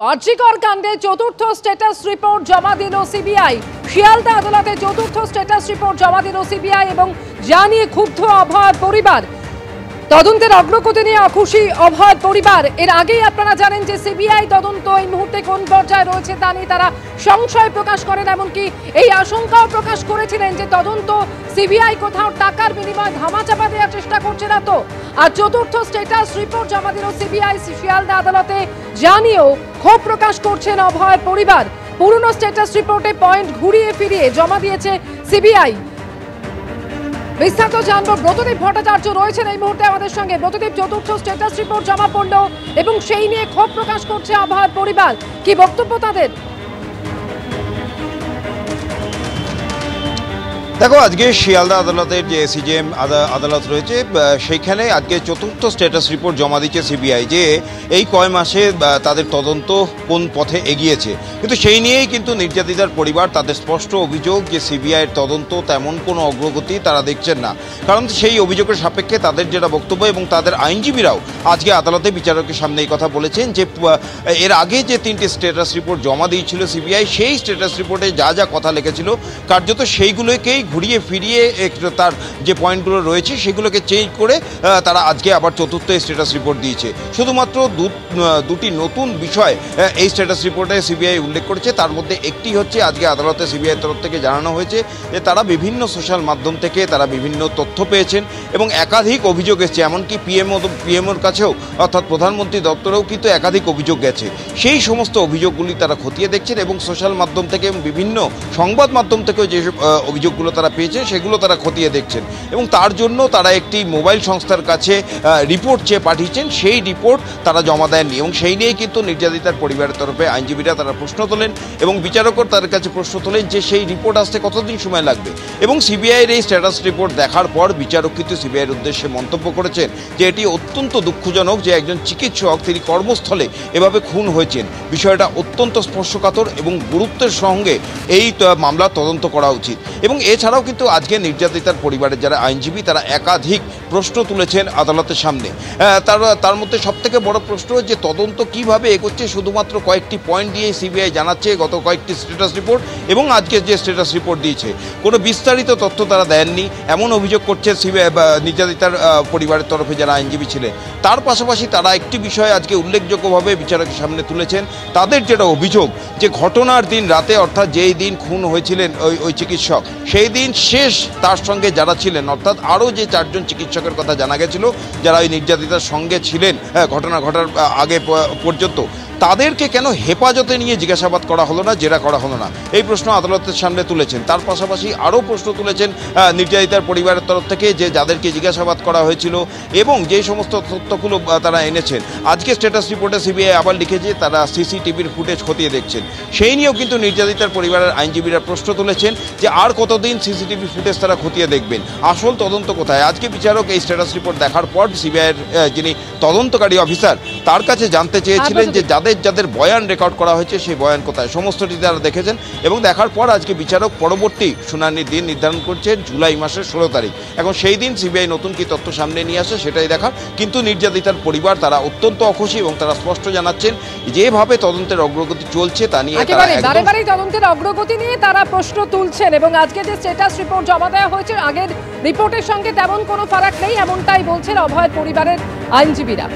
আরজিকর কাণ্ডে চতুর্থ status report জমা দিল সিবিআই। শিয়ালদা আদালতে চতুর্থ স্ট্যাটাস রিপোর্ট জমা দিল সিবিআই এবং জানিয়ে ক্ষুব্ধ অভয়ের পরিবার। তদন্তের অগ্রগতি নিয়ে অখুশি অভয়ের পরিবার। এর আগেই আপনারা জানেন যে সিবিআই তদন্ত এই মুহূর্তে কোন পর্যায়ে রয়েছে তা নিয়ে তারা সংশয় প্রকাশ করেন, এমনকি এই আশঙ্কাও প্রকাশ করেছিলেন যে তদন্ত সিবিআই কোথাও টাকার বিনিময়ে ধামাচাপা দেওয়ার চেষ্টা করছে না তো। আর চতুর্থ স্ট্যাটাস রিপোর্ট জমা দিল সিবিআই শিয়ালদা আদালতে, জানিয়েও ক্ষোভ প্রকাশ করছেন অভয়ের পরিবার। পুরনো স্ট্যাটাস রিপোর্টে পয়েন্ট ঘুরিয়ে ফিরিয়ে জমা দিয়েছে সিবিআই। বিস্তারিত জানবো, ব্রতদীপ ভট্টাচার্য রয়েছেন এই মুহূর্তে আমাদের সঙ্গে। ব্রতদীপ, চতুর্থ স্ট্যাটাস রিপোর্ট জমা পড়লো এবং সেই নিয়ে ক্ষোভ প্রকাশ করছে অভয়ের পরিবার, কি বক্তব্য তাদের? দেখো, আজকে শিয়ালদা আদালতের যে সিজিএম আদালত রয়েছে সেইখানে আজকে চতুর্থ স্ট্যাটাস রিপোর্ট জমা দিচ্ছে সিবিআই, যে এই কয় মাসে তাদের তদন্ত কোন পথে এগিয়েছে। কিন্তু সেই নিয়েই কিন্তু নির্যাতিতার পরিবার তাদের স্পষ্ট অভিযোগ যে সিবিআইয়ের তদন্ত তেমন কোনো অগ্রগতি তারা দেখছেন না। কারণ সেই অভিযোগের সাপেক্ষে তাদের যেটা বক্তব্য, এবং তাদের আইনজীবীরাও আজকে আদালতে বিচারকের সামনে এই কথা বলেছেন যে এর আগে যে তিনটি স্ট্যাটাস রিপোর্ট জমা দিয়েছিল সিবিআই, সেই স্ট্যাটাস রিপোর্টে যা যা কথা লিখেছিল কার্যত সেইগুলোকেই ঘুরিয়ে ফিরিয়ে তার যে পয়েন্টগুলো রয়েছে সেগুলোকে চেঞ্জ করে তারা আজকে আবার চতুর্থ স্ট্যাটাস রিপোর্ট দিয়েছে। শুধুমাত্র দুটি নতুন বিষয় এই স্ট্যাটাস রিপোর্টে সিবিআই উল্লেখ করেছে। তার মধ্যে একটি হচ্ছে আজকে আদালতে সিবিআই তরফ থেকে জানানো হয়েছে যে তারা বিভিন্ন সোশ্যাল মাধ্যম থেকে তারা বিভিন্ন তথ্য পেয়েছেন এবং একাধিক অভিযোগ এসেছে। এমনকি পিএমওর কাছেও, অর্থাৎ প্রধানমন্ত্রী দপ্তরেও কিন্তু একাধিক অভিযোগ গেছে। সেই সমস্ত অভিযোগগুলি তারা খতিয়ে দেখছেন এবং সোশ্যাল মাধ্যম থেকে এবং বিভিন্ন সংবাদ মাধ্যম থেকেও যে অভিযোগগুলো তারা পেয়েছে সেগুলো তারা খতিয়ে দেখছেন এবং তার জন্য তারা একটি মোবাইল সংস্থার কাছে রিপোর্ট চেয়ে পাঠিয়েছেন। সেই রিপোর্ট তারা জমা দেননি এবং সেই নিয়েই কিন্তু নির্যাতিতার পরিবারের তরফে আইনজীবীরা তারা প্রশ্ন তোলেন এবং বিচারকও তাদের কাছে প্রশ্ন তোলেন যে সেই রিপোর্ট আসতে কতদিন সময় লাগবে। এবং সিবিআইয়ের এই স্ট্যাটাস রিপোর্ট দেখার পর বিচারক কিন্তু সিবিআইয়ের উদ্দেশ্যে মন্তব্য করেছেন যে এটি অত্যন্ত দুঃখজনক যে একজন চিকিৎসক তিনি কর্মস্থলে এভাবে খুন হয়েছেন। বিষয়টা অত্যন্ত স্পর্শকাতর এবং গুরুত্বের সঙ্গে এই মামলার তদন্ত করা উচিত। এবং এছাড়াও কিন্তু আজকে নির্যাতিতার পরিবারের যারা আইনজীবী তারা একাধিক প্রশ্ন তুলেছেন আদালতের সামনে। তার মধ্যে সবথেকে বড় প্রশ্ন যে তদন্ত কিভাবে এগোচ্ছে শুধুমাত্র কয়েকটি পয়েন্ট দিয়ে সিবিআই জানাচ্ছে গত কয়েকটি স্ট্যাটাস রিপোর্ট এবং আজকে যে স্ট্যাটাস রিপোর্ট দিয়েছে কোনো বিস্তারিত তথ্য তারা দেননি, এমন অভিযোগ করছে সিবিআই নির্যাতিতার পরিবারের তরফে যারা আইনজীবী ছিলেন। তার পাশাপাশি তারা একটি বিষয় আজকে উল্লেখযোগ্যভাবে বিচারকের সামনে তুলেছেন। তাদের যেটা অভিযোগ যে ঘটনার দিন রাতে, অর্থাৎ যেই দিন খুন হয়েছিলেন ওই চিকিৎসক, সেই দিন শেষ তার সঙ্গে যারা ছিলেন, অর্থাৎ আরও যে চারজন চিকিৎসকের কথা জানা গেছিল যারা ওই নির্যাতিতার সঙ্গে ছিলেন ঘটনা ঘটার আগে পর্যন্ত, তাদেরকে কেন হেফাজতে নিয়ে জিজ্ঞাসাবাদ করা হলো না, জেরা করা হলো না, এই প্রশ্ন আদালতের সামনে তুলেছেন। তার পাশাপাশি আরও প্রশ্ন তুলেছেন নির্যাতিতার পরিবারের তরফ থেকে যে যাদেরকে জিজ্ঞাসাবাদ করা হয়েছিল এবং যে সমস্ত তথ্যগুলো তারা এনেছেন। আজকে স্ট্যাটাস রিপোর্টে সিবিআই আবার লিখেছে তারা সিসিটিভির ফুটেজ খতিয়ে দেখছেন। সেই নিয়েও কিন্তু নির্যাতিতার পরিবারের আইনজীবীরা প্রশ্ন তুলেছেন যে আর কতদিন সিসিটিভি ফুটেজ তারা খতিয়ে দেখবেন, আসল তদন্ত কোথায়। আজকে বিচারক এই স্ট্যাটাস রিপোর্ট দেখার পর সিবিআইয়ের যিনি তদন্তকারী অফিসার তার কাছে জানতে চেয়েছিলেন যে যাদের বয়ান রেকর্ড করা হয়েছে সেই বয়ান কোথায়। সমস্তটি তারা দেখেছেন এবং দেখার পর আজকে বিচারক পরবর্তী শুনানির দিন নির্ধারণ করছেন জুলাই মাসের 16 তারিখ। এখন সেই দিন সিবিআই নতুন কি তথ্য সামনে নিয়ে আসে সেটাই দেখার। কিন্তু নির্যাতিতার পরিবার তারা অত্যন্ত অখুশি এবং তারা স্পষ্ট জানাচ্ছেন যেভাবে তদন্তের অগ্রগতি চলছে তা নিয়ে বারে তদন্তের অগ্রগতি নিয়ে তারা প্রশ্ন তুলছেন এবং আজকে যে স্ট্যাটাস রিপোর্ট জমা দেওয়া হয়েছে আগের রিপোর্টের সঙ্গে তেমন কোনো ফারাক নেই, এমনটাই বলছেন অভয়ের পরিবারের আইনজীবীরা।